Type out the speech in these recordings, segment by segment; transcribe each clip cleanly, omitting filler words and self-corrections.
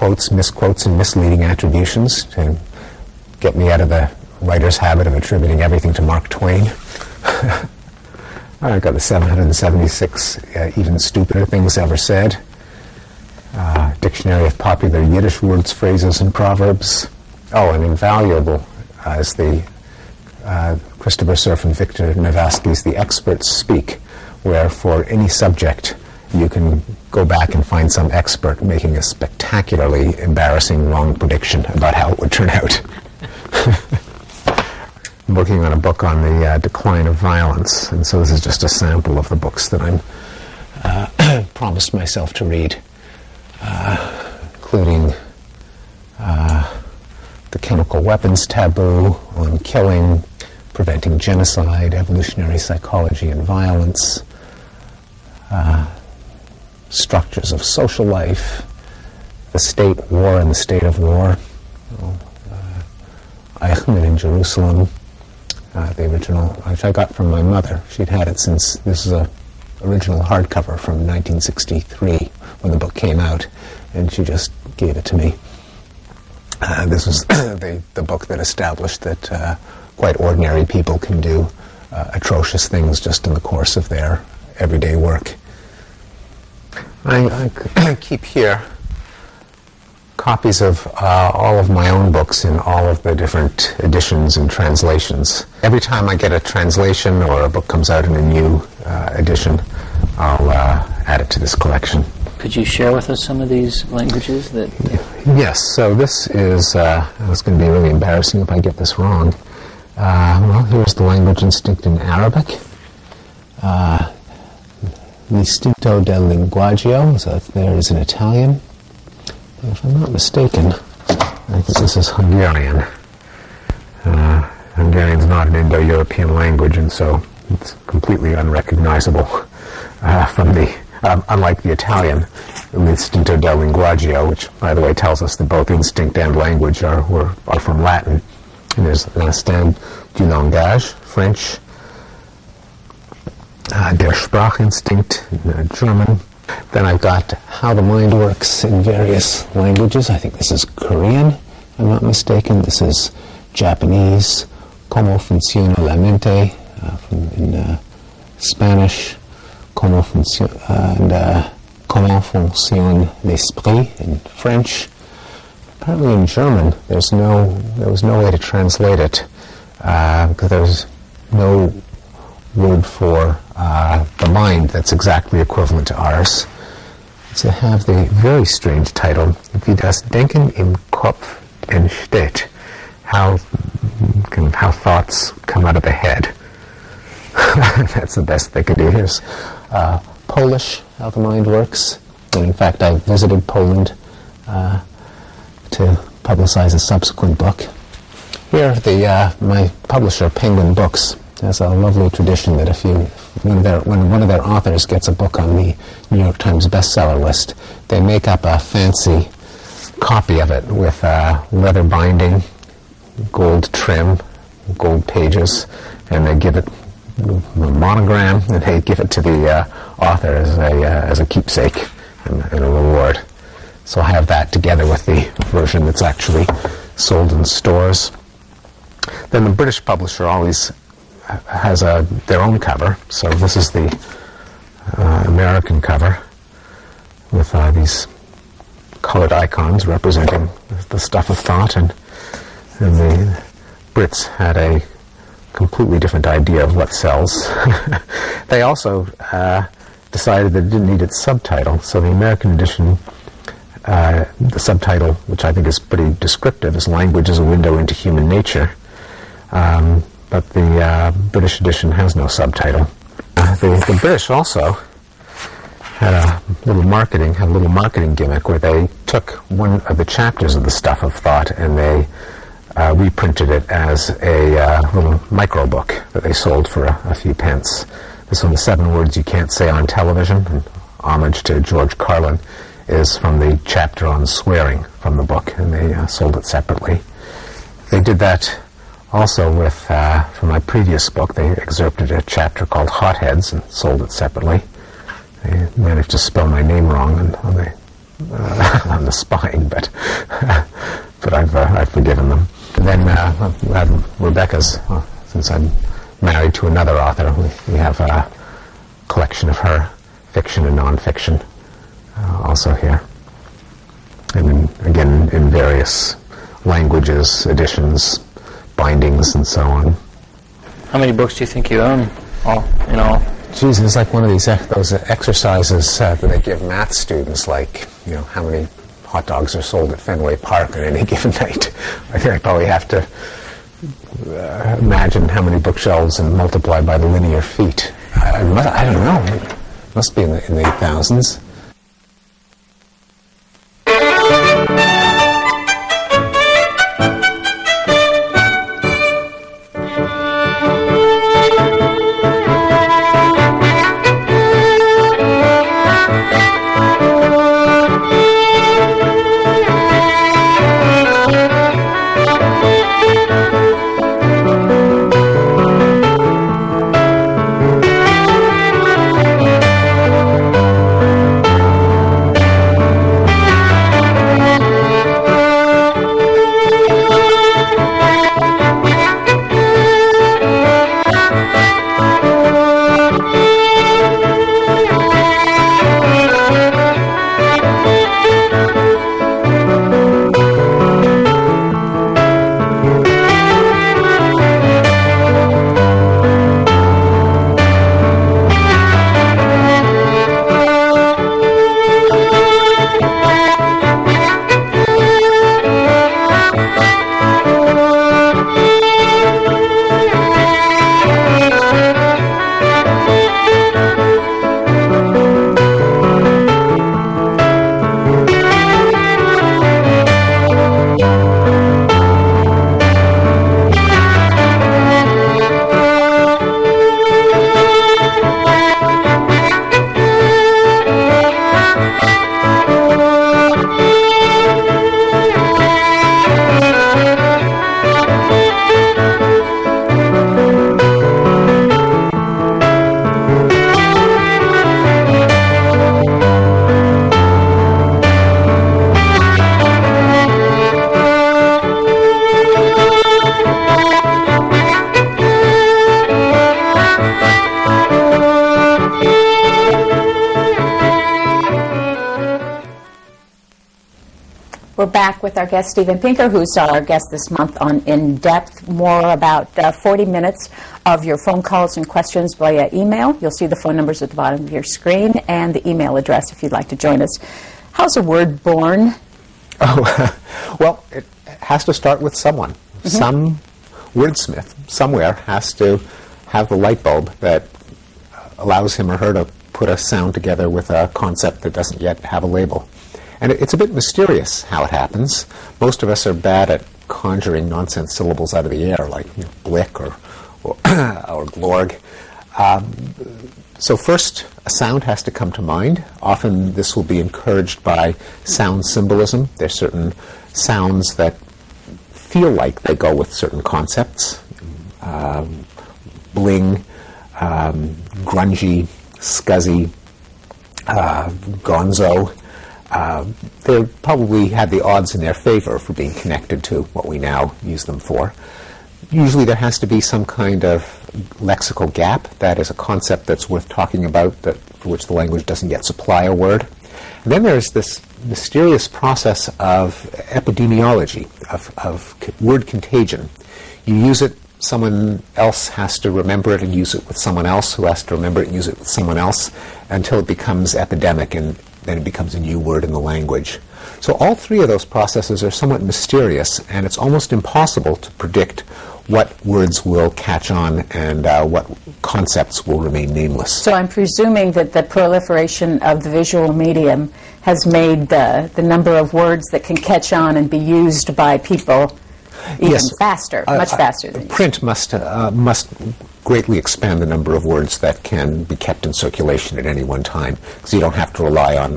quotes, misquotes, and misleading attributions to get me out of the writer's habit of attributing everything to Mark Twain. I've got the 776 even stupider things ever said. Dictionary of popular Yiddish words, phrases, and proverbs. Oh, and invaluable is the Christopher Cerf and Victor Navasky's The Experts Speak, where for any subject you can go back and find some expert making a spectacularly embarrassing wrong prediction about how it would turn out. I'm working on a book on the decline of violence, and so this is just a sample of the books that I'm promised myself to read, including The Chemical Weapons Taboo, on killing, preventing genocide, evolutionary psychology and violence, structures of social life, the state, war and the state of war, Eichmann in Jerusalem, the original, which I got from my mother. She'd had it since, this is a original hardcover from 1963 when the book came out, and she just gave it to me. This was the book that established that quite ordinary people can do atrocious things just in the course of their everyday work. I keep here copies of all of my own books in all of the different editions and translations. Every time I get a translation or a book comes out in a new edition, I'll add it to this collection. Could you share with us some of these languages that... Yes, so this is, it's going to be really embarrassing if I get this wrong. Well, here's the language instinct in Arabic. L'istinto del linguaggio, so there is in Italian. If I'm not mistaken, I think this is Hungarian. Hungarian's not an Indo-European language, and so it's completely unrecognizable from the, unlike the Italian, l'istinto del linguaggio, which, by the way, tells us that both instinct and language are from Latin. And there's l'instinct du langage, French, der Sprachinstinkt, German. Then I've got How the Mind Works in various languages. I think this is Korean, if I'm not mistaken. This is Japanese, Como Funciona la Mente, in Spanish, Como Funciona l'Esprit in French. Apparently in German, there was no way to translate it, because there was no word for the mind that's exactly equivalent to ours. So they have the very strange title, Wie das Denken im Kopf entsteht, how thoughts come out of the head. That's the best they could do. Here's Polish, How the Mind Works. And in fact, I visited Poland to publicize a subsequent book. Here, my publisher, Penguin Books, has a lovely tradition that when one of their authors gets a book on the New York Times bestseller list, they make up a fancy copy of it with leather binding, gold trim, gold pages, and they give it a monogram, and they give it to the author as a keepsake and a reward. So I have that together with the version that's actually sold in stores. Then the British publisher always has their own cover. So this is the American cover with these colored icons representing the stuff of thought, and the Brits had a completely different idea of what sells. They also decided that it didn't need its subtitle, so the American edition, the subtitle, which I think is pretty descriptive, is Language as a Window into Human Nature. But the British edition has no subtitle. The British also had a little marketing gimmick where they took one of the chapters of the Stuff of Thought and they reprinted it as a little micro book that they sold for a few pence. This one, The 7 Words You Can't Say on Television, an homage to George Carlin, is from the chapter on swearing from the book, and they sold it separately. They did that also with, for my previous book, they excerpted a chapter called Hotheads and sold it separately. They managed to spell my name wrong on the on the spine, but but I've forgiven them. And then Rebecca's, since I'm married to another author, we have a collection of her fiction and non-fiction also here. And again, in various languages, editions, bindings, and so on. How many books do you think you own, in all? Geez, it's like one of those exercises that they give math students, like, how many hot dogs are sold at Fenway Park on any given night. I think I probably have to imagine how many bookshelves and multiply by the linear feet. I don't know. It must be in the thousands. We're back with our guest, Steven Pinker, who's our guest this month on In Depth. More about 40 minutes of your phone calls and questions via email. You'll see the phone numbers at the bottom of your screen and the email address if you'd like to join us. How's a word born? Oh, well, it has to start with someone. Mm-hmm. Some wordsmith somewhere has to have the light bulb that allows him or her to put a sound together with a concept that doesn't yet have a label. And it's a bit mysterious how it happens. Most of us are bad at conjuring nonsense syllables out of the air, like blick or glorg. So first, a sound has to come to mind. Often this will be encouraged by sound symbolism. There's certain sounds that feel like they go with certain concepts. Bling, grungy, scuzzy, gonzo. They probably had the odds in their favor for being connected to what we now use them for. Usually there has to be some kind of lexical gap, that is a concept that's worth talking about, that for which the language doesn't yet supply a word. And then there's this mysterious process of epidemiology, of word contagion. You use it, someone else has to remember it and use it with someone else, who has to remember it and use it with someone else, until it becomes epidemic, and then it becomes a new word in the language. So all three of those processes are somewhat mysterious, and it's almost impossible to predict what words will catch on and what concepts will remain nameless. So I'm presuming that the proliferation of the visual medium has made the number of words that can catch on and be used by people even faster, much faster than print must greatly expand the number of words that can be kept in circulation at any one time, because you don't have to rely on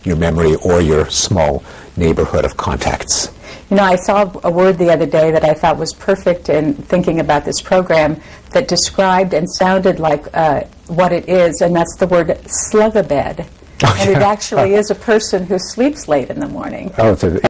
your memory or your small neighborhood of contacts. You know, I saw a word the other day that I thought was perfect in thinking about this program, that described and sounded like what it is, and that's the word slug-a-bed. And it actually is a person who sleeps late in the morning. Oh, it's